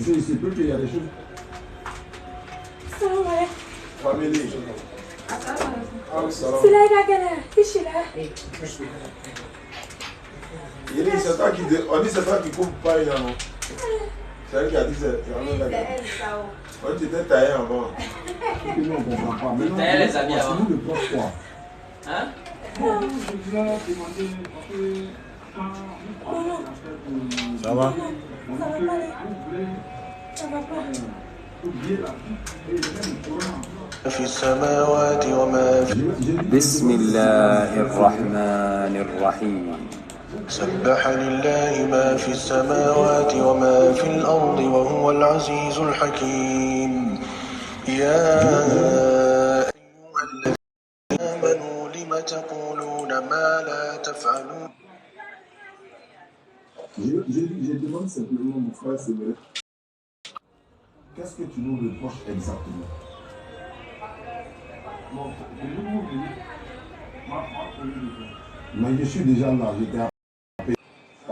C'est peu qu'il y a des choses. Famille. Il dit c'est toi qui on dit c'est toi qui coupe pas non. C'est elle qui a dit c'est on tu t'es taillé avant. Nous on comprend pas. Maintenant les amis avant. Nous le prof quoi. Hein? Ça va? في السماوات وما في بسم الله الرحمن الرحيم سبح لله ما في السماوات وما في الأرض وهو العزيز الحكيم يا أيها الذين آمنوا لم تقولون ما لا تفعلون. Je demande simplement mon frère Sévère, qu'est-ce que tu nous reproches exactement? Mais je suis déjà là, j'étais appelé.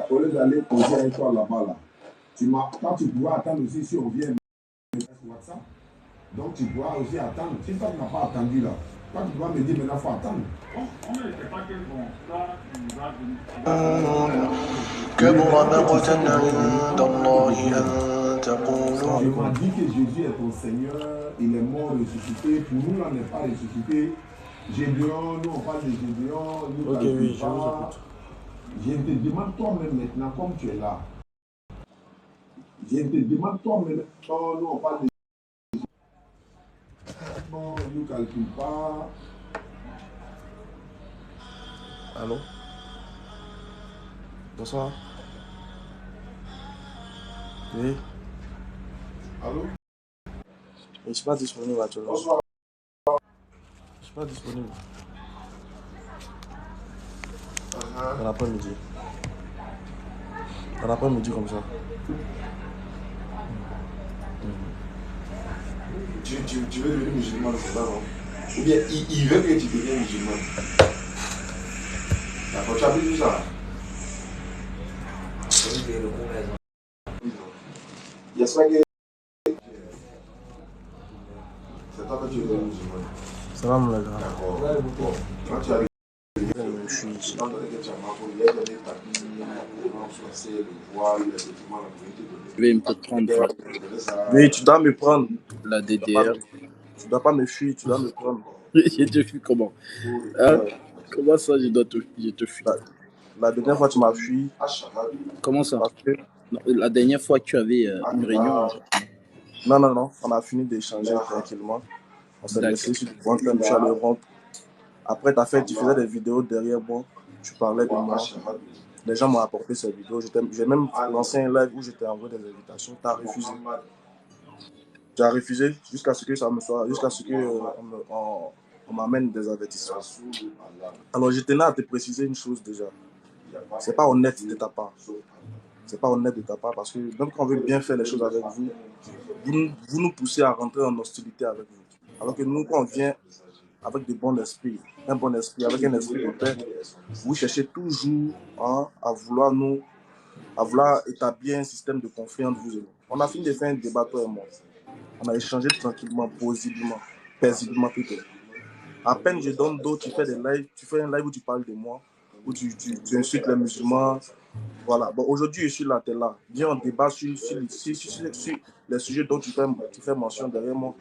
Au lieu d'aller poser avec toi là-bas, là, toi tu pourras attendre aussi si on vient sur WhatsApp. Donc tu pourras aussi attendre. Si toi tu n'as pas attendu là, toi tu pourras me dire maintenant il faut attendre. كبر مقتا عند الله أن تقولوا. Tu m'as dit que Jésus est ton Seigneur, il est mort ressuscité. Pour nous, là, on n'est pas ressuscité. Gédéon, nous on parle de Gédéon. Ok, oui, je vous écoute. Je te demande toi-même maintenant, comme tu es là. Je te demande toi-même, nous on parle de Gédéon. Bon, nous ne calculons pas. Allô? Bonsoir. Oui. Allô? Je ne suis pas disponible actuellement. Bonsoir. Je ne suis pas disponible. Dans l'après-midi. Dans l'après-midi comme ça. Tu veux devenir musulman de ça, non? Ou bien il veut que tu deviennes musulman. D'accord, tu as vu tout ça? J'espère que c'est toi que tu veux musulman. Salam alaikum. D'accord. Quand tu as Je suis ici. étant donné que tu as marqué, il y a donné ta vie, comment choisir le voile, les documents, la communauté donnée. Je vais me prendre Oui, tu dois me prendre. la DDR. Tu dois pas me fuir, tu dois me prendre. Je te fuis comment? Hein? Comment ça, je te fuis? La dernière fois, tu m'as fui. Comment ça? Parce que... Non, la dernière fois que tu avais une réunion. Non. On a fini d'échanger tranquillement. On s'est laissé sur le point, je suis allé rentrer. Après, tu faisais des vidéos derrière moi. Tu parlais de moi. Les gens m'ont apporté ces vidéos. J'ai même lancé un live où je t'ai envoyé des invitations. Tu as refusé. Tu as refusé jusqu'à ce que ça me soit, jusqu'à ce que on m'amène des avertissements. Alors, je tenais à te préciser une chose déjà. C'est pas honnête de ta part. C'est pas honnête de ta part parce que même quand on veut bien faire les choses avec vous, vous nous poussez à rentrer en hostilité avec vous. Alors que nous, quand on vient avec de bons esprits, un bon esprit, avec un esprit de paix, vous cherchez toujours à vouloir établir un système de confiance entre vous et nous. On a fini de faire un débat, toi et moi. On a échangé tranquillement, paisiblement plutôt. À peine je donne d'autres, tu fais des lives, tu fais un live où tu parles de moi, où tu insultes les musulmans. Voilà. Bon, aujourd'hui, je suis là, tu es là. Viens, on débat sur les sujets dont tu fais mention derrière moi.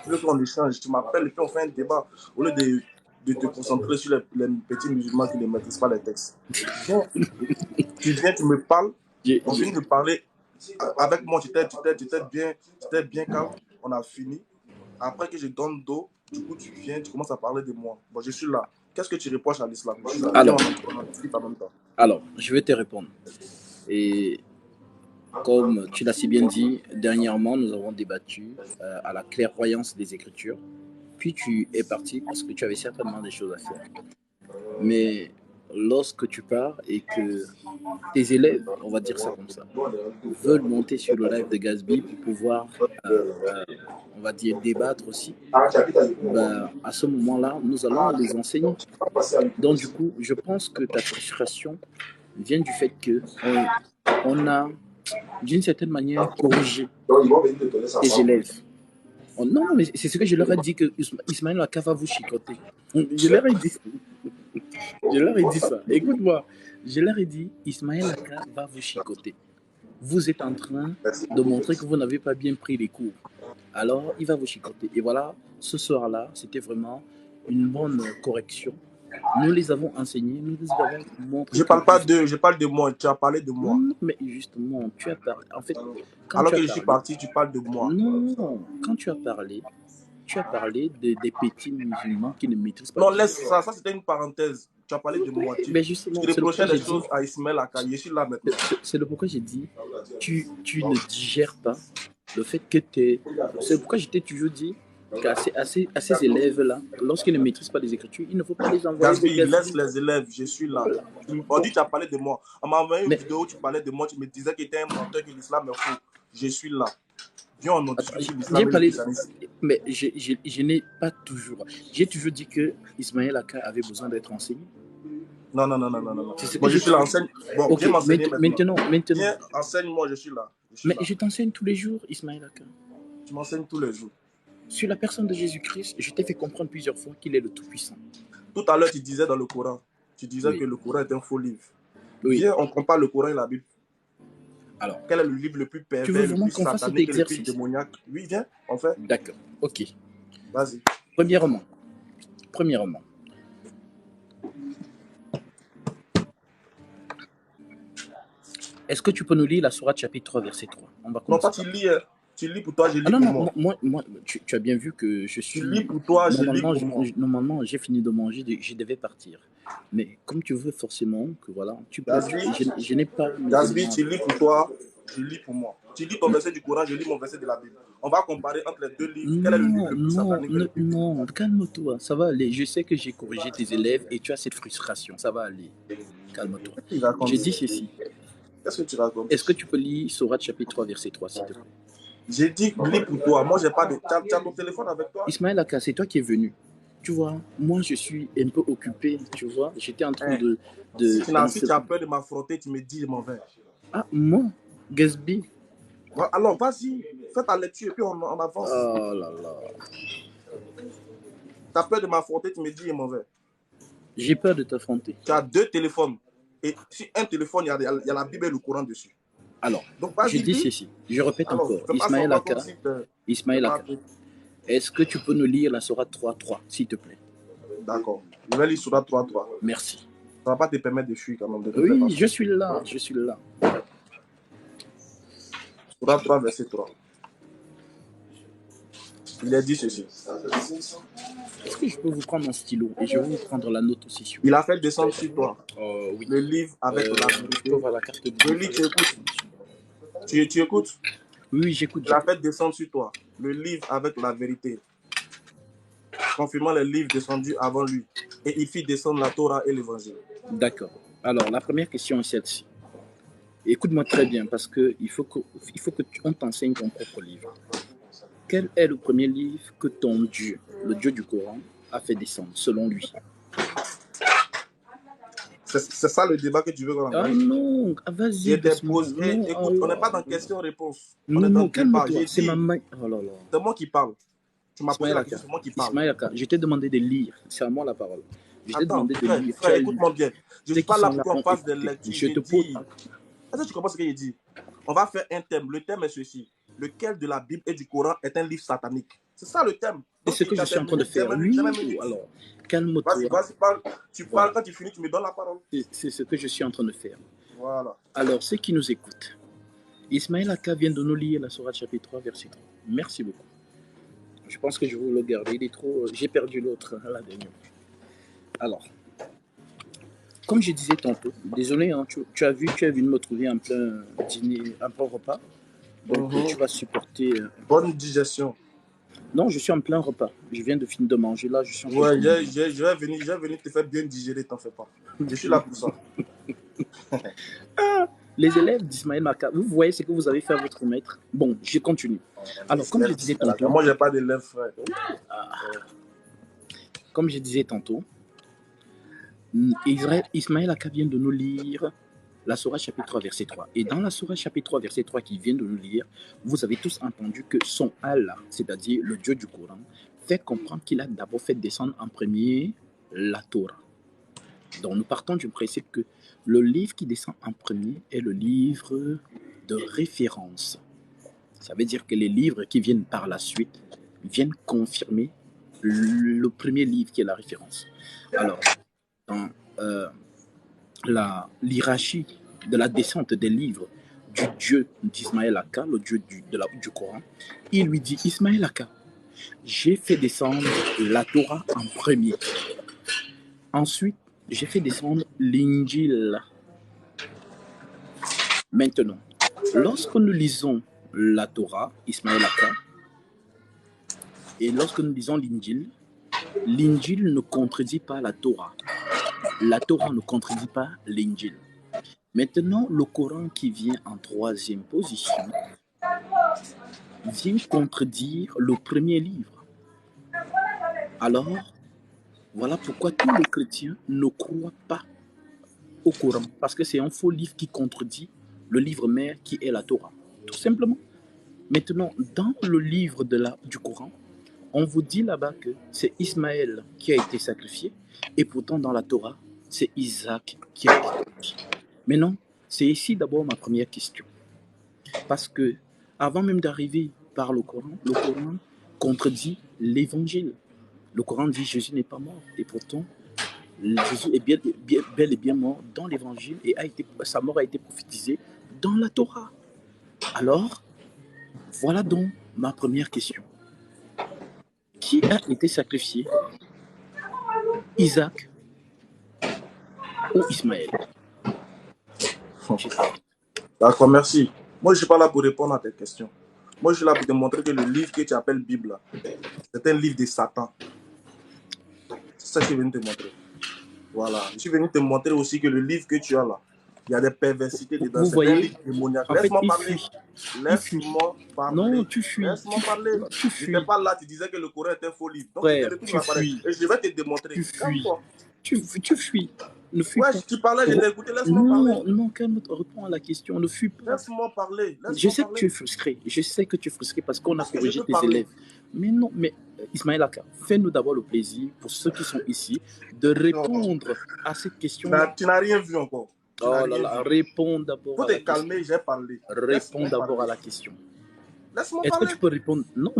Tu veux qu'on échange, tu m'appelles et puis on fait un débat. Au lieu de te concentrer sur les petits musulmans qui ne maîtrisent pas les textes. Tu viens, tu me parles, on finit de parler. Avec moi, tu étais bien calme, on a fini. Après que je donne d'eau, du coup, tu viens, tu commences à parler de moi. Bon, je suis là. Qu'est-ce que tu reproches à l'islam? Alors, on en discute en même temps. Alors, je vais te répondre. Et comme tu l'as si bien dit, dernièrement, nous avons débattu à la clairvoyance des Écritures. Puis tu es parti parce que tu avais certainement des choses à faire. Mais lorsque tu pars et que tes élèves, on va dire ça comme ça, veulent monter sur le live de Gazby pour pouvoir, on va dire, débattre aussi, ben, à ce moment-là, nous allons les enseigner. Donc du coup, je pense que ta frustration vient du fait que on a d'une certaine manière, corriger Donc, ils vont venir te donner ça. tes élèves. Oh, non, mais c'est ce que je leur ai dit, que Ismaël Aka va vous chicoter. Je leur ai dit, je leur ai dit ça. Écoute-moi, je leur ai dit, Ismaël Aka va vous chicoter. Vous êtes en train de montrer que vous n'avez pas bien pris les cours. Alors, il va vous chicoter. Et voilà, ce soir-là, c'était vraiment une bonne correction. Nous les avons enseignés, nous les avons montré. Je parle pas d'eux, je parle de moi. Tu as parlé de moi. Non, mais justement, tu as parlé. En fait, quand alors tu as que je suis parti, tu parles de moi. Non, quand tu as parlé des petits musulmans qui ne maîtrisent pas. Non, laisse ça. Ça, c'était une parenthèse. Tu as parlé de moi. Mais justement, tu reprochais des choses à Ismaël Aka. Je suis là maintenant. C'est le pourquoi j'ai dit, tu ne digères pas le fait que tu. C'est pourquoi je t'ai toujours dit qu'à ces élèves-là, lorsqu'ils ne maîtrisent pas les écritures, il ne faut pas les envoyer. Gasby, laisse les élèves, je suis là. On dit que tu as parlé de moi. On m'a envoyé une vidéo où tu parlais de moi, tu me disais qu'il était un menteur, que l'islam est faux. Je suis là. Viens, on discute sur l'islam. Mais je n'ai pas toujours. J'ai toujours dit que Ismaël Aka avait besoin d'être enseigné. Non. Moi, je suis là, enseigne. Bon, okay, viens m'enseigner maintenant. Viens, enseigne-moi, je suis là. Mais je t'enseigne tous les jours, Ismaël Aka. Tu m'enseignes tous les jours. Sur la personne de Jésus-Christ, je t'ai fait comprendre plusieurs fois qu'il est le Tout-Puissant. Tout à l'heure, tu disais dans le Coran, que le Coran est un faux livre. Oui. Viens, on compare le Coran et la Bible. Alors, quel est le livre le plus pervers, tu veux vraiment qu'on fasse cet exercice? Le plus démoniaque? Oui, viens, on fait. D'accord, ok. Vas-y. Premièrement, est-ce que tu peux nous lire la sourate chapitre 3, verset 3? On va non, toi, tu lis pour toi, je lis pour moi. Moi, tu as bien vu que je suis... Tu lis pour toi, je lis pour moi. Normalement, j'ai fini de manger, je devais partir. Mais comme tu veux forcément que voilà, tu peux... Je n'ai pas... Gasby, tu lis pour toi, je lis pour moi. Tu lis ton verset du Coran, je lis mon verset de la Bible. On va comparer entre les deux livres. Quel est le livre le plus satanique? Non, calme-toi, ça va aller. Je sais que j'ai corrigé tes élèves et tu as cette frustration, ça va aller. Calme-toi. J'ai dit ceci. Qu'est-ce que tu racontes? Est-ce que tu peux lire Sourate chapitre 3, verset 3, s'il te plaît? J'ai dit, lis pour toi. Moi, j'ai pas de... Tu as ton téléphone avec toi? Ismaël Aka, c'est toi qui es venu. Tu vois, moi, je suis un peu occupé, tu vois. J'étais en train de... Si tu as peur de m'affronter, tu me dis, je m'en vais. Ah, moi? Gasby? Alors, vas-y. Fais ta lecture et puis on avance. Oh là là. Tu as peur de m'affronter, tu me dis, je m'en vais. J'ai peur de t'affronter. Tu as deux téléphones. Et sur un téléphone, il y a la Bible et le Coran dessus. Alors, je dis ceci, je répète encore, Ismaël Aka, est-ce que tu peux nous lire la Sourate 3.3, s'il te plaît? D'accord, je vais lire Sourate 3.3. Merci. Ça ne va pas te permettre de fuir quand même. Oui, je suis là. Sourate 3, verset 3. Il a dit ceci. Est-ce que je peux vous prendre un stylo et je vais vous prendre la note aussi sur... Il a fait descendre sur toi oui. le livre avec la vérité. Je peux voir la carte de... Le livre, tu écoutes. Tu écoutes? Oui, j'écoute. Il a fait descendre sur toi le livre avec la vérité, confirmant les livres descendus avant lui. Et il fit descendre la Torah et l'évangile. D'accord. Alors, la première question est celle-ci. Écoute-moi très bien parce qu'il faut qu'on t'enseigne ton propre livre. Quel est le premier livre que ton Dieu, le Dieu du Coran, a fait descendre, selon lui? C'est ça le débat que tu veux qu'on ait? Ah non, vas-y. Écoute, on n'est pas dans question-réponse. Non, calme-toi, c'est ma main. Oh là là. C'est moi qui parle. Tu m'as posé la question, c'est moi qui parle. Ismaël Aka, je t'ai demandé de lire, c'est à moi la parole. Je t'ai demandé de lire. Frère, écoute-moi bien. Je ne suis pas là pour qu'on fasse des lectures. Je te pose. Est-ce que tu comprends ce que j'ai dit? On va faire un thème. Le thème est ceci. Lequel de la Bible et du Coran est un livre satanique? C'est ça le thème. C'est ce que je suis en train de faire. Oui, alors, calme-toi. Vas-y, parle. Tu parles, quand tu finis, tu me donnes la parole. C'est ce que je suis en train de faire. Voilà. Alors, ceux qui nous écoutent, Ismaël Aka vient de nous lire la Sourate chapitre 3, verset 3. Merci beaucoup. Je pense que je vais le garder. Il est trop... J'ai perdu l'autre, la dernière. Alors, comme je disais tantôt, désolé, hein, tu as vu, tu es venu me trouver en plein dîner, en plein repas. Donc, tu vas supporter... Bonne digestion. Non, je suis en plein repas. Je viens de finir de manger. Là, je suis en train de... je vais venir te faire bien digérer, t'en fais pas. Je suis là pour ça. Les élèves d'Ismaël Aka, vous voyez ce que vous avez fait à votre maître? Bon, je continue. Alors, comme je disais tantôt... Moi, je n'ai pas d'élèves, frère. Comme je disais tantôt, Ismaël Aka vient de nous lire La Sourate chapitre 3, verset 3. Et dans la Sourate chapitre 3, verset 3 qui vient de nous lire, vous avez tous entendu que son Allah, c'est-à-dire le Dieu du Coran, fait comprendre qu'il a d'abord fait descendre en premier la Torah. Donc nous partons du principe que le livre qui descend en premier est le livre de référence. Ça veut dire que les livres qui viennent par la suite viennent confirmer le premier livre qui est la référence. Alors, dans l'hiérarchie de la descente des livres du Dieu d'Ismaël Akka, le Dieu du Coran, il lui dit, Ismaël Akka, j'ai fait descendre la Torah en premier. Ensuite, j'ai fait descendre l'Injil. Maintenant, lorsque nous lisons la Torah, Ismaël Akka, et lorsque nous lisons l'Injil, l'Injil ne contredit pas la Torah. La Torah ne contredit pas l'Injil. Maintenant, le Coran qui vient en troisième position vient contredire le premier livre. Alors, voilà pourquoi tous les chrétiens ne croient pas au Coran, parce que c'est un faux livre qui contredit le livre mère qui est la Torah, tout simplement. Maintenant, dans le livre du Coran, on vous dit là-bas que c'est Ismaël qui a été sacrifié, et pourtant dans la Torah, c'est Isaac qui a été sacrifié. Mais non, c'est ici d'abord ma première question. Parce que, avant même d'arriver par le Coran contredit l'évangile. Le Coran dit Jésus n'est pas mort, et pourtant, Jésus est bel et bien mort dans l'évangile, et sa mort a été prophétisée dans la Torah. Alors, voilà donc ma première question. Qui a été sacrifié? Isaac ou Ismaël? D'accord, merci. Moi, je ne suis pas là pour répondre à tes questions. Moi, je suis là pour te montrer que le livre que tu appelles Bible, c'est un livre de Satan. C'est ça que je suis venu te montrer. Voilà. Je suis venu te montrer aussi que le livre que tu as là, il y a des perversités dedans. Vous voyez, un livre démoniaque. Laisse-moi parler. Laisse-moi parler. Non, tu fuis. Laisse-moi parler. Tu fuis. Je n'étais pas là, tu disais que le Coran était un faux livre. Donc, frère, tu fuis. Et je vais te démontrer. Tu fuis. Tu fuis. Ne fuis ouais, pas. tu parlais, je t'ai écouté, laisse-moi parler. Non, calme-toi, réponds à la question, ne fuis pas. Laisse-moi parler. Je sais que tu es frustré. Je sais que tu es frustré parce qu'on a corrigé tes élèves. Mais non, Ismaël Akka, fais-nous d'abord le plaisir, pour ceux qui sont ici, de répondre à cette question. Tu n'as rien vu encore. Oh là là, réponds d'abord à la question. Faut te calmer, j'ai parlé. Réponds d'abord à la question. Laisse-moi Est-ce parler. que tu peux répondre? Non,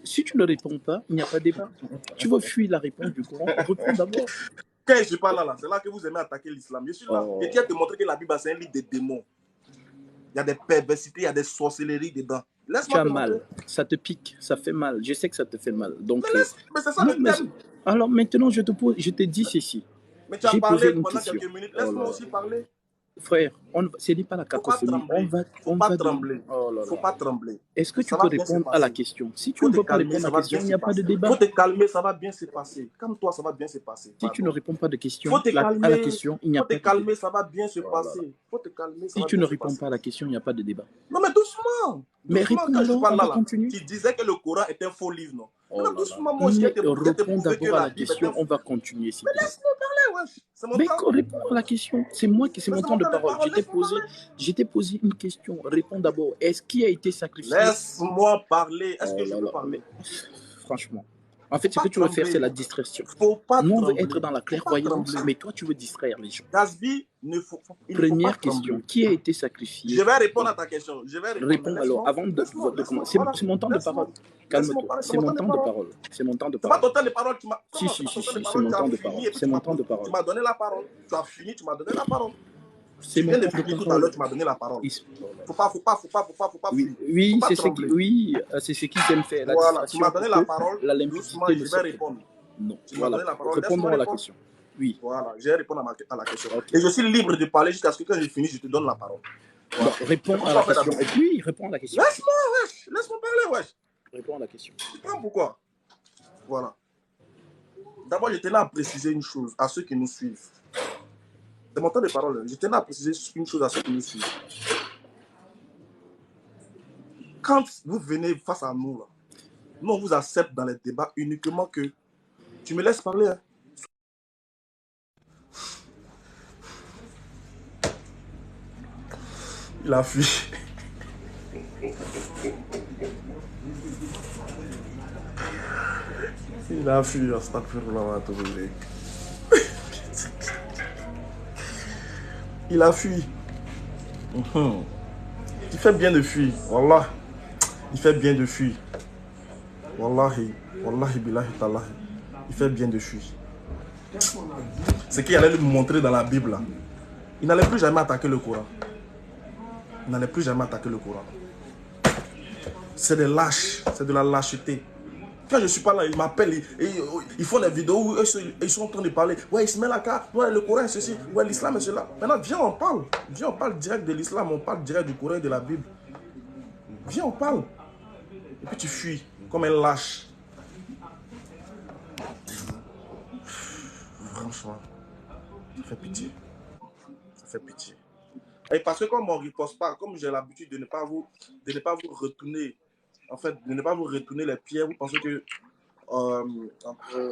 si tu ne réponds pas, il n'y a pas de débat. Tu veux fuir la réponse du Coran, réponds d'abord. Quand je parle là, c'est là que vous aimez attaquer l'islam. Je suis là. Et tu as démontré que la Bible, c'est un livre de démons. Il y a des perversités, il y a des sorcelleries dedans. Tu as mal, ça te pique, ça fait mal. Je sais que ça te fait mal. Donc, mais c'est ça le thème. Alors maintenant, je te dis ceci. Mais tu as parlé pendant quelques minutes. Laisse-moi aussi parler. Frère, ce n'est pas la cacophonie. On va trembler. Faut pas trembler. Est-ce que tu peux répondre à la question? Si tu ne peux pas répondre à la question, il n'y a pas de débat. Faut te calmer, ça va bien se passer. Calme-toi, ça va bien se passer. Si tu ne réponds pas de question, à la question, il n'y a pas de débat. Faut te calmer, ça va bien se passer. Faut te calmer, si tu ne réponds pas à la question, il n'y a pas de débat. Non, mais doucement. Mais réponds alors, on va continuer. Tu disais que le Coran est un faux livre, non? Non, doucement, moi, réponds d'abord à la question, on va continuer. Mais laisse-moi parler, wesh. Mais réponds à la question. C'est moi qui, c'est mon temps de parole. Je t'ai posé une question. Réponds d'abord. Est-ce qui a été sacrifié? Laisse-moi parler. Est-ce que je peux parler? Franchement. En fait, ce que tu veux faire, c'est la distraction. Nous, on veut être dans la clairvoyance, mais toi, tu veux distraire les gens. Gasby, première question. Qui a été sacrifié? Je vais répondre à ta question. Réponds alors, avant de commencer. C'est mon temps de parole. Calme-toi. C'est mon temps de parole. C'est mon temps de parole. C'est pas ton temps de parole. Si, c'est mon temps de parole. C'est mon temps de parole. Tu m'as donné la parole. Tu as fini, tu m'as donné la parole. C'est mon temps de parole. Tout à l'heure, tu m'as donné la parole. Faut pas. Oui, c'est ce qu'ils aiment faire. Voilà, tu m'as donné la parole. Doucement, je vais répondre. Non, voilà. Réponds à la question. Oui. Voilà, je vais répondre à la question. Okay. Et je suis libre de parler jusqu'à ce que quand je finis, je te donne la parole. Voilà. Bon, réponds à la question. Et puis, réponds à la question. Laisse-moi, wesh. Laisse-moi parler, wesh. Réponds à la question. Tu comprends pourquoi? Voilà. D'abord, je tenais à préciser une chose à ceux qui nous suivent. C'est mon temps de parole. Je tenais à préciser une chose à ceux qui nous suivent. Quand vous venez face à nous, là, nous, on vous accepte dans les débats uniquement que tu me laisses parler. Hein. Il a fui. Il a fui, il a fui. Il fait bien de fuir. Wallah. Il fait bien de fuir. Wallahi. Wallahi billahi tallahi. Il fait bien de fuir. C'est qu'il allait lui montrer dans la Bible là. Il n'allait plus jamais attaquer le Coran. Il n'allait plus jamais attaquer le Coran. C'est des lâches. C'est de la lâcheté. Quand je ne suis pas là, ils m'appellent, ils font des vidéos où ils sont en train de parler. Ouais, Ismaël Aka, ouais, le Coran est ceci, ouais, l'islam est cela. Maintenant, viens, on parle. Viens, on parle direct de l'islam, on parle direct du Coran et de la Bible. Viens, on parle. Et puis tu fuis, comme un lâche. Franchement, ça fait pitié. Ça fait pitié. Et parce que comme on ne riposte pas, comme j'ai l'habitude de ne pas vous retourner, en fait, de ne pas vous retourner les pierres, vous pensez que...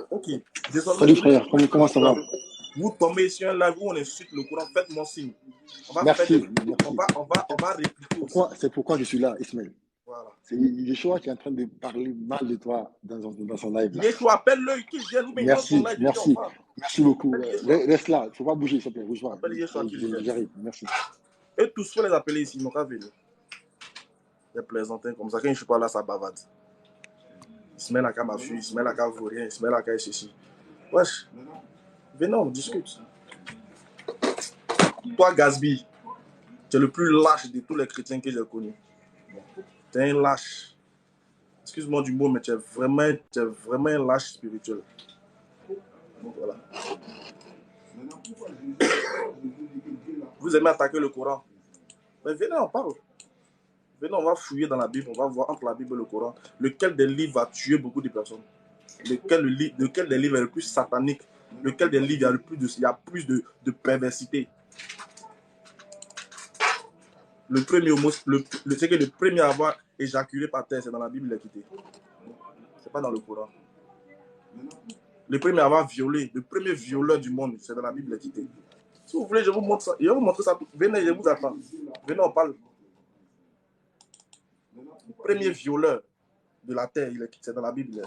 ok. Désolé, salut frère, comment ça va? Vous tombez sur un live où on insulte le Coran, faites-mon signe. Merci. On va répliquer. C'est pourquoi je suis là, Ismaël. Voilà. C'est Yeshua qui est en train de parler mal de toi dans son live. Yeshua, appelle-le, qu'il vienne ou bien merci, dans son live. Merci beaucoup. Reste là, il ne faut pas bouger, s'il te plaît. Bouge-moi. J'arrive, merci. Et tous, il faut les appeler ici, ils n'ont qu'à venir. Les plaisantins comme ça, quand je ne suis pas là, ça bavade. Ismaël Aka m'a fui, Ismaël Aka vaut rien, Ismaël Aka est ceci. Wesh, venez, on discute. Toi, Gazbi, tu es le plus lâche de tous les chrétiens que j'ai connus. Tu es un lâche. Excuse-moi du mot, mais tu es vraiment un lâche spirituel. Donc, voilà. Vous aimez attaquer le Coran? Mais venez, on parle. Venez, on va fouiller dans la Bible, on va voir entre la Bible et le Coran, lequel des livres va tuer beaucoup de personnes. Lequel des livres est le plus satanique, lequel des livres il y a plus de perversité. Le premier à avoir éjaculé par terre, c'est dans la Bible, il est quitté. C'est pas dans le Coran. Le premier à avoir violé, le premier violeur du monde, c'est dans la Bible, il est quitté. Si vous voulez, je vous montre ça. Je vais vous montrer ça. Venez, je vous attends. Venez, on parle. Le premier violeur de la terre, c'est dans la Bible.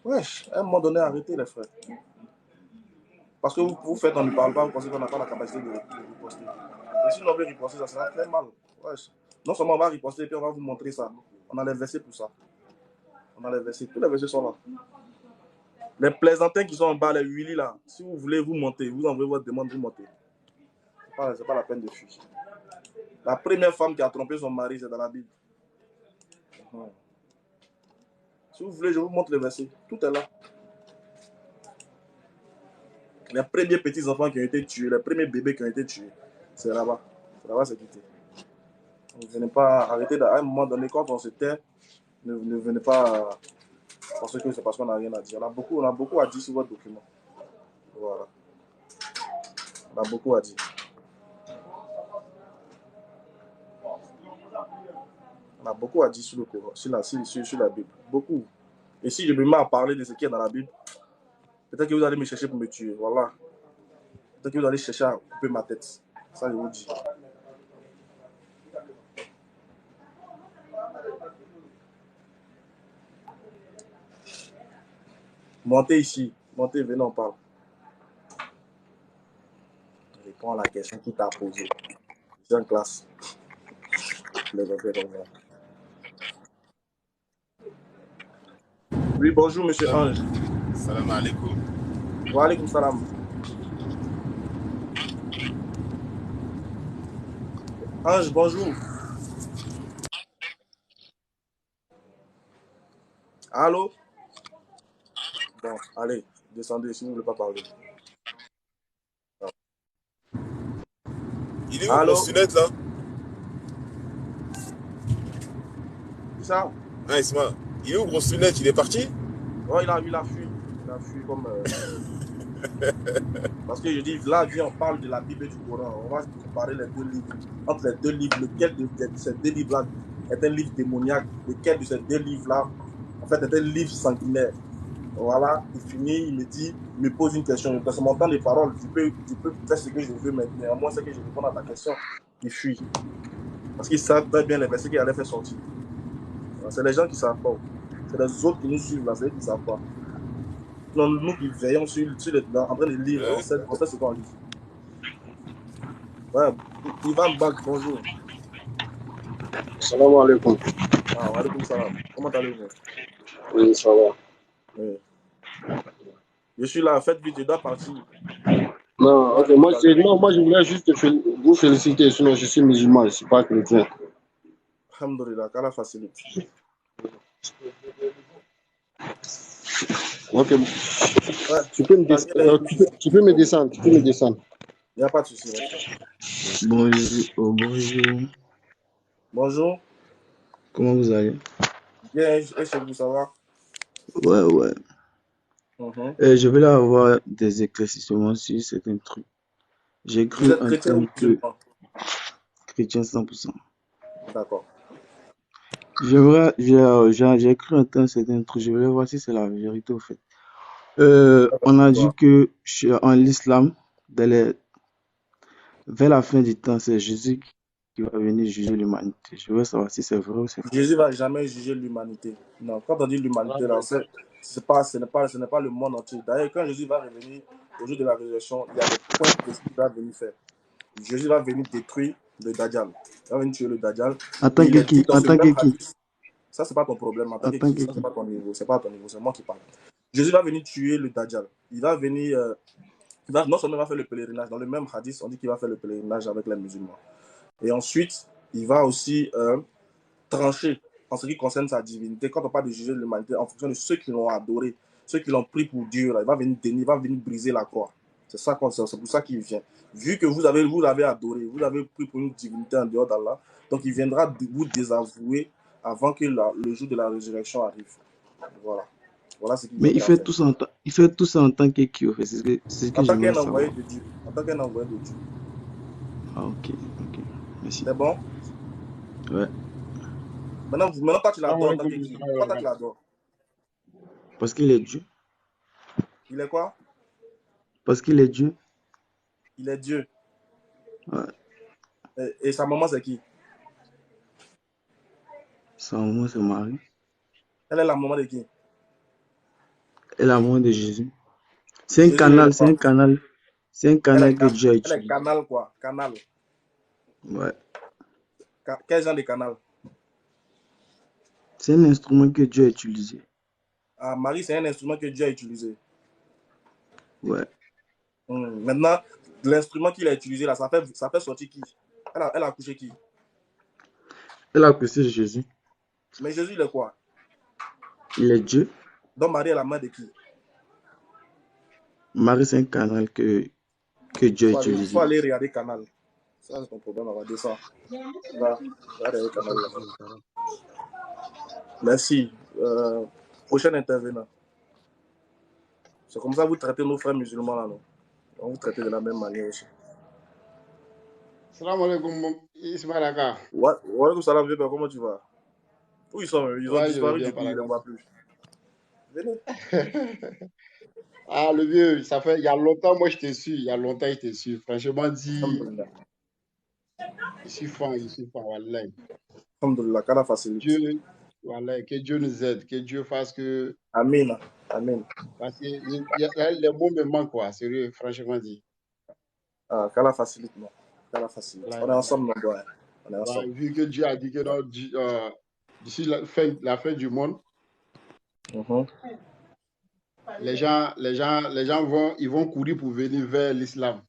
Wesh, à un moment donné, arrêtez les frères. Parce que vous faites, on ne parle pas, vous pensez qu'on n'a pas la capacité de riposter. Et si on veut riposter, ça sera très mal. Wesh. Non seulement on va riposter, puis on va vous montrer ça. On a les versets pour ça. On a les versets. Tous les versets sont là. Les plaisantins qui sont en bas, les huilis là, si vous voulez vous monter, vous envoyez votre demande, vous montez. C'est pas la peine de fuir. La première femme qui a trompé son mari, c'est dans la Bible. Si vous voulez, je vous montre les versets. Tout est là. Les premiers petits-enfants qui ont été tués, les premiers bébés qui ont été tués, c'est là-bas. C'est là-bas, c'est quitté. Vous ne venez pas arrêter à un moment donné, quand on se tait, ne venez pas parce que c'est parce qu'on n'a rien à dire. On a beaucoup à dire sur votre document. Voilà. On a beaucoup à dire. On a beaucoup à dire sur le Coran, sur la Bible. Beaucoup. Et si je me mets à parler de ce qui est dans la Bible, peut-être que vous allez me chercher pour me tuer. Voilà. Peut-être que vous allez chercher à couper ma tête. Ça, je vous dis. Montez ici. Montez, venez, on parle. Réponds à la question qui t'a posée. C'est en classe. Oui, bonjour, monsieur Ange. Salam alaikum. Wa alaikum salam. Ange, bonjour. Allô? Bon, allez, descendez si vous ne voulez pas parler. Il est où mon sunette là? C'est ça? Ah, Isma, il est où gros sunette? Il est parti? Oh, il a fui. Il a fui comme... Parce que je dis, là, viens, on parle de la Bible et du Coran. On va comparer les deux livres. Entre les deux livres, lequel de ces deux livres-là est un livre démoniaque? Lequel de ces deux livres-là, en fait, est un livre sanguinaire? Voilà, il finit, il me dit, il me pose une question. Dans mon temps de parole, tu peux faire ce que je veux maintenant. À moins c'est que je réponds à ta question. Il fuit. Parce qu'ils savent très bien les versets qu'il allait faire sortir. C'est les gens qui ne savent pas. C'est les autres qui nous suivent là, c'est eux qui ne savent pas. Non, nous qui veillons en train de lire, on sait ce qu'on lit. Ouais, Ivan Bak, bonjour. Salam alaikum. Ah, wa alaikum salam. Comment allez-vous? Oui, ça va. Oui. Je suis là, faites vite, je dois partir. Non, ok, moi je voulais juste vous féliciter, sinon je suis musulman, je ne suis pas chrétien. Alhamdulillah, qu'Allah facilite. Ok, Ouais. tu peux me descendre, Il n'y a pas de souci. Bonjour. Bonjour. Comment vous allez? Bien, et chez vous, ça va? Ouais. Je vais là avoir des éclaircissements sur certains trucs. J'ai cru Vous êtes chrétien ou musulman? Chrétien 100%. D'accord. J'ai cru entendre certains trucs. Je voulais voir si c'est la vérité au fait. On a dit que en l'islam, vers la fin du temps, c'est Jésus qui va venir juger l'humanité. Je veux savoir si c'est vrai ou c'est faux. Jésus ne va jamais juger l'humanité. Non, quand on dit l'humanité, là, ce n'est pas le monde entier. D'ailleurs, quand Jésus va revenir au jour de la résurrection, il y a des points précis qu'il va venir faire. Jésus va venir détruire le Dajjal. Il va venir tuer le Dajjal. En tant que qui? En tant que qui? Ça, c'est pas ton problème. En tant que qui? Ça, c'est pas ton niveau. C'est pas ton niveau. C'est moi qui parle. Jésus va venir tuer le Dajjal. Il va venir. Non seulement il va faire le pèlerinage. Dans le même hadith, on dit qu'il va faire le pèlerinage avec les musulmans. Et ensuite, il va aussi trancher en ce qui concerne sa divinité. Quand on parle de juger l'humanité en fonction de ceux qui l'ont adoré, ceux qui l'ont pris pour Dieu, là, il va venir dénier, il va venir briser la croix. C'est pour ça qu'il vient. Vu que vous l'avez adoré, vous l'avez pris pour une divinité en dehors d'Allah, donc il viendra vous désavouer avant que le jour de la résurrection arrive. Voilà ce qu'il Mais il fait tout ça en tant que qui, au fait? C'est ce que en tant j'aimerais qu'un savoir. envoyé de Dieu. En tant qu'un envoyé de Dieu. Ah, ok. Merci. C'est bon? Ouais. Maintenant toi, tu l'adores en tant que qui? Pourquoi tu l'adores? Parce qu'il est Dieu. Il est quoi? Parce qu'il est Dieu. Il est Dieu. Ouais. Et sa maman, c'est qui? Sa maman, c'est Marie. Elle est la maman de qui? Elle est la maman de Jésus. C'est un canal que Dieu a utilisé. Elle est canal quoi? Canal. Ouais. Quel genre de canal? C'est un instrument que Dieu a utilisé. Ah, Marie, c'est un instrument que Dieu a utilisé. Ouais. Maintenant, l'instrument qu'il a utilisé là, ça fait sortir qui? Elle a accouché qui? Elle a accouché Jésus. Mais Jésus, il est quoi? Il est Dieu. Donc Marie est la mère de qui? Marie, c'est un canal que Dieu a utilisé. Il faut aller regarder canal. Ça, c'est ton problème, on va descendre. Va regarder canal là. Merci. Prochain intervenant. C'est comme ça que vous traitez nos frères musulmans là, non? On vous traitez de la même manière aussi. Salam alaikum, Ismaël Aka. Wa alaikum salam, vieux père, comment tu vas? Où ils sont? Ils ont disparu depuis, je ne les vois plus. Venez. Ah, le vieux, ça fait, il y a longtemps, moi je t'ai su, Franchement dit, je suis fan, Wallah. Alhamdulillah, qu'Allah facilite. Dieu, voilà, que Dieu nous aide, que Dieu fasse que. Amen. Parce que les mots me manquent, quoi, sérieux, franchement dit. Ah, qu'Allah facilite, non. Qu'Allah facilite. On est ensemble, mon doigt. On est ensemble. Vu que Dieu a dit que d'ici la fin du monde, les gens vont courir pour venir vers l'islam.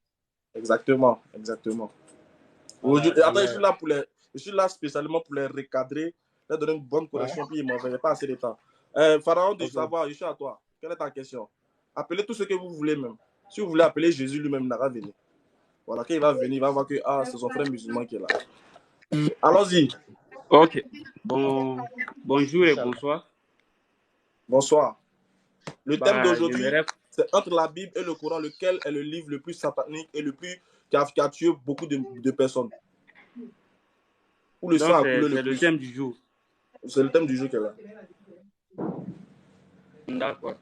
Exactement. Attends, je suis là spécialement pour les recadrer, leur donner une bonne correction, puis ils m'en pas assez de temps. Pharaon, de savoir, je suis à toi. Quelle est ta question? Appelez tout ce que vous voulez même. Si vous voulez appeler Jésus lui-même, il va venir. Voilà, quand il va venir, il va voir que c'est son frère musulman qui est là. Allons-y. Ok. Bonjour et bonsoir. Bonsoir. Le thème d'aujourd'hui, c'est entre la Bible et le Coran, lequel est le livre le plus satanique et le plus qui a tué beaucoup de personnes. Ou le sang a coulé le plus. C'est le thème du jour. C'est le thème du jour qu'elle a. D'accord.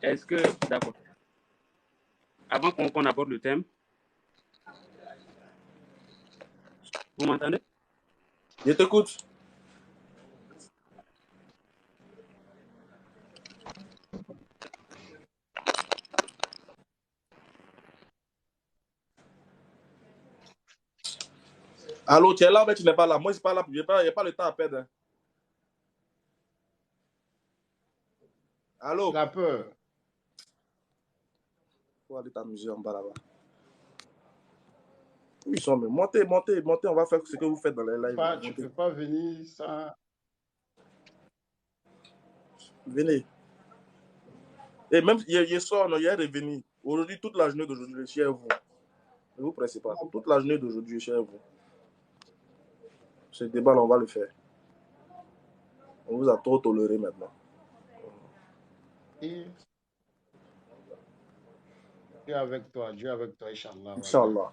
Est-ce que... D'accord. Avant qu'on aborde le thème, vous m'entendez? Je t'écoute. Allô, tu es là, mais tu n'es pas là. Moi, je suis pas là. Il n'y a pas le temps à perdre. Hein. Allô? La peur. Faut aller t'amuser en bas là-bas. Où ils sont, mais montez, on va faire ce que vous faites dans les lives. Tu ne peux pas venir sans... Venez. Et même hier soir, il est revenu. Aujourd'hui, toute la journée d'aujourd'hui, je suis à vous. Ne vous pressez pas. Toute la journée d'aujourd'hui, je suis à vous. Ce débat-là, on va le faire. On vous a trop toléré maintenant. Et... Dieu avec toi, Inch'Allah. Inch'Allah.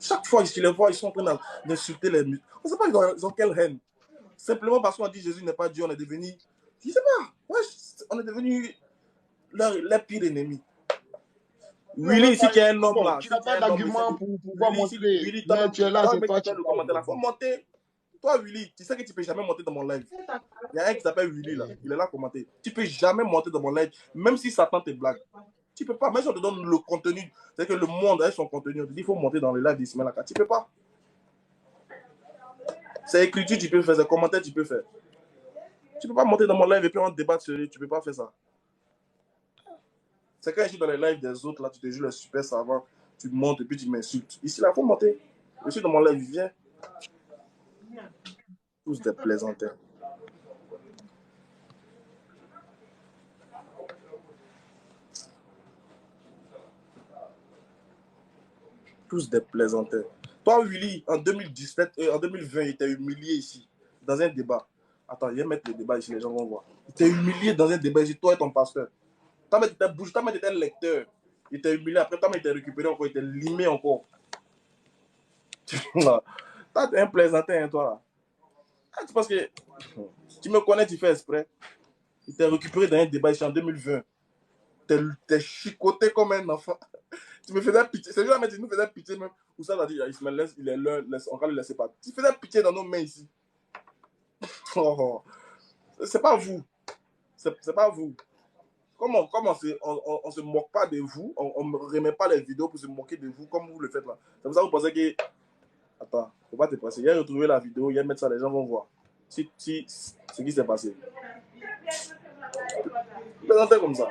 Chaque fois que je les vois, ils sont en train d'insulter les musulmans. On ne sait pas ils ont quelle haine. Simplement parce qu'on dit Jésus n'est pas Dieu, on est devenu... Je ne sais pas. Ouais, on est devenu leur pire ennemi. Willy, si tu es un homme là... Tu n'as pas d'argument pour pouvoir montrer. Willy, Tu es là, c'est toi qui parles. Faut monter. Toi, Willy, tu sais que tu ne peux jamais monter dans mon live. Il y a un qui s'appelle Willy là. Il est là à commenter. Tu ne peux jamais monter dans mon live, même si Satan te blague. Tu ne peux pas. Même si on te donne le contenu, c'est que le monde a son contenu. On te dit qu'il faut monter dans le live d'Ismaël Aka. Tu ne peux pas. C'est écriture, tu peux faire. C'est commentaire, tu peux faire. Tu ne peux pas monter dans mon live et puis on débat sur lui. Tu ne peux pas faire ça. C'est quand je suis dans les lives des autres, là, tu te joues le super savant, tu montes et puis tu m'insultes. Ici, là, il faut monter. Je suis dans mon live, viens. Tous des plaisantins. Tous des plaisantins. Toi, Willy, en 2017 et en 2020, il t'a humilié ici, dans un débat. Attends, je vais mettre le débat ici, les gens vont voir. Il t'a humilié dans un débat ici, toi et ton pasteur. Toi, tu étais lecteur. Il t'a humilié, après, toi, il t'a récupéré encore, il t'a limé encore. Toi, t'es un plaisantin, hein, toi, là. Ah, tu penses que tu me connais, tu fais exprès. Il t'a récupéré dans un débat ici en 2020. T'es chicoté comme un enfant. Tu me faisais pitié. C'est juste, tu nous faisais pitié même. Ou ça, il se me laisse, il est là, on va le laisser pas. Tu faisais pitié dans nos mains ici. Oh, c'est pas vous. C'est pas vous. Comment on se moque pas de vous, on ne remet pas les vidéos pour se moquer de vous comme vous le faites là. C'est pour ça que vous pensez que... Attends, faut pas te presser. Il y a retrouvé la vidéo, il y a mettre ça, les gens vont voir. Ce qui s'est passé. Présentez comme ça.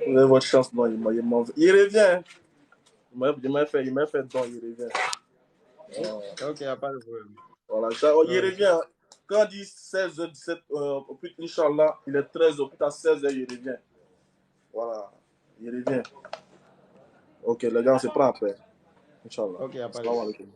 Vous avez votre chance, non, il revient. Il m'a fait don, il revient. Ok, il n'y a pas de problème. Voilà, il revient. Quand on dit 16h, 17h, Inch'Allah, il est 13h, plus tard 16h, il revient. Voilà, il revient. Ok, les gars, on se prend après. Inch'Allah. Ok, il n'y a pas de problème.